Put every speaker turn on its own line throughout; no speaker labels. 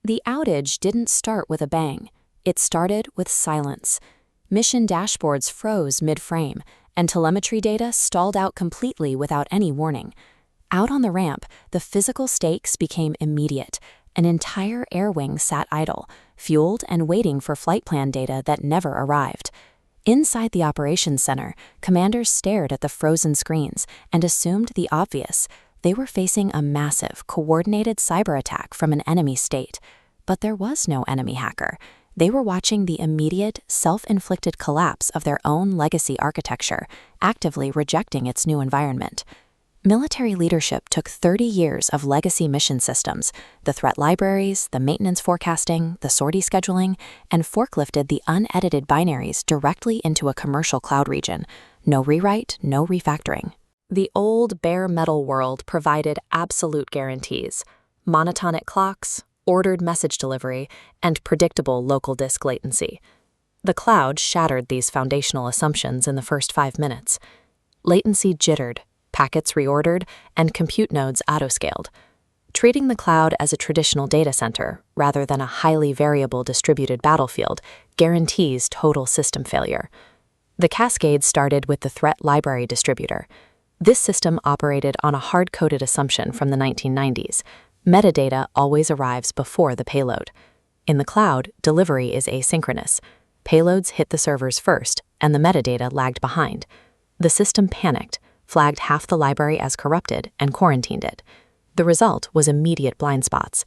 The outage didn't start with a bang. It started with silence. Mission dashboards froze mid-frame, and telemetry data stalled out completely without any warning. Out on the ramp, the physical stakes became immediate. An entire air wing sat idle, fueled and waiting for flight plan data that never arrived. Inside the operations center, commanders stared at the frozen screens and assumed the obvious. They were facing a massive, coordinated cyber attack from an enemy state. But there was no enemy hacker. They were watching the immediate, self-inflicted collapse of their own legacy architecture, actively rejecting its new environment. Military leadership took 30 years of legacy mission systems, the threat libraries, the maintenance forecasting, the sortie scheduling, and forklifted the unedited binaries directly into a commercial cloud region. No rewrite, no refactoring. The old bare metal world provided absolute guarantees: monotonic clocks, ordered message delivery, and predictable local disk latency. The cloud shattered these foundational assumptions in the first 5 minutes. Latency jittered, packets reordered, and compute nodes autoscaled. Treating the cloud as a traditional data center, rather than a highly variable distributed battlefield, guarantees total system failure. The cascade started with the threat library distributor. This system operated on a hard-coded assumption from the 1990s. Metadata always arrives before the payload. In the cloud, delivery is asynchronous. Payloads hit the servers first, and the metadata lagged behind. The system panicked, flagged half the library as corrupted, and quarantined it. The result was immediate blind spots.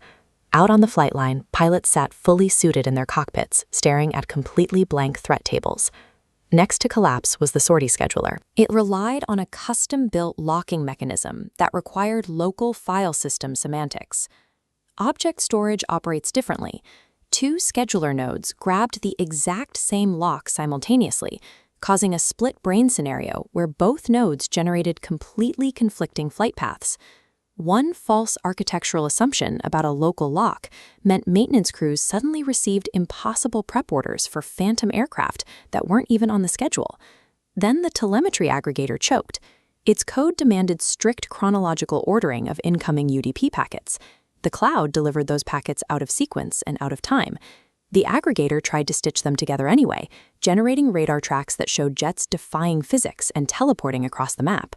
Out on the flight line, pilots sat fully suited in their cockpits, staring at completely blank threat tables. Next to collapse was the sortie scheduler. It relied on a custom-built locking mechanism that required local file system semantics. Object storage operates differently. 2 scheduler nodes grabbed the exact same lock simultaneously, causing a split brain scenario where both nodes generated completely conflicting flight paths. One false architectural assumption about a local lock meant maintenance crews suddenly received impossible prep orders for phantom aircraft that weren't even on the schedule. Then the telemetry aggregator choked. Its code demanded strict chronological ordering of incoming UDP packets. The cloud delivered those packets out of sequence and out of time. The aggregator tried to stitch them together anyway, generating radar tracks that showed jets defying physics and teleporting across the map.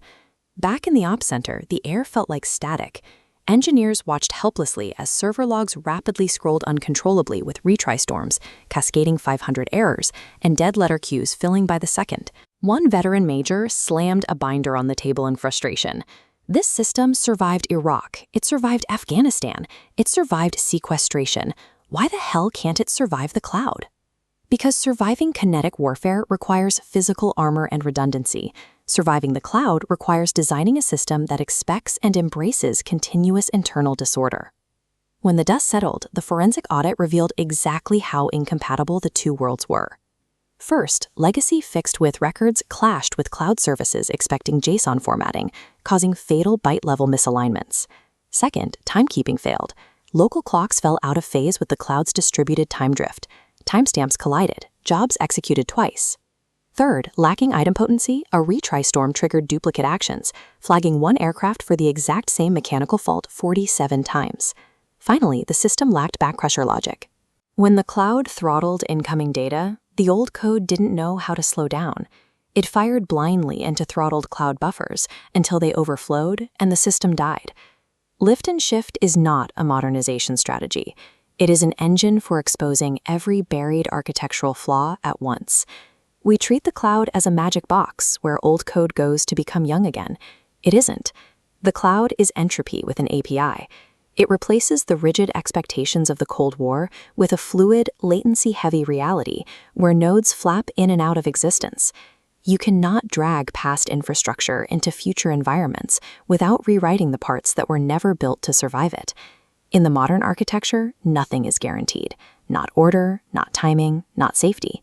Back in the ops center, the air felt like static. Engineers watched helplessly as server logs rapidly scrolled uncontrollably with retry storms, cascading 500 errors, and dead letter queues filling by the second. One veteran major slammed a binder on the table in frustration. This system survived Iraq. It survived Afghanistan. It survived sequestration. Why the hell can't it survive the cloud? Because surviving kinetic warfare requires physical armor and redundancy. Surviving the cloud requires designing a system that expects and embraces continuous internal disorder. When the dust settled, the forensic audit revealed exactly how incompatible the two worlds were. First, legacy fixed-width records clashed with cloud services expecting JSON formatting, causing fatal byte-level misalignments. Second, timekeeping failed. Local clocks fell out of phase with the cloud's distributed time drift. Timestamps collided, jobs executed twice. Third, lacking idempotency, a retry storm triggered duplicate actions, flagging one aircraft for the exact same mechanical fault 47 times. Finally, the system lacked backcrusher logic. When the cloud throttled incoming data, the old code didn't know how to slow down. It fired blindly into throttled cloud buffers until they overflowed and the system died. Lift and shift is not a modernization strategy. It is an engine for exposing every buried architectural flaw at once. We treat the cloud as a magic box where old code goes to become young again. It isn't. The cloud is entropy with an API. It replaces the rigid expectations of the Cold War with a fluid, latency-heavy reality where nodes flap in and out of existence. You cannot drag past infrastructure into future environments without rewriting the parts that were never built to survive it. In the modern architecture, nothing is guaranteed. Not order, not timing, not safety.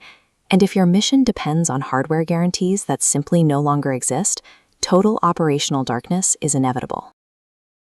And if your mission depends on hardware guarantees that simply no longer exist, total operational darkness is inevitable.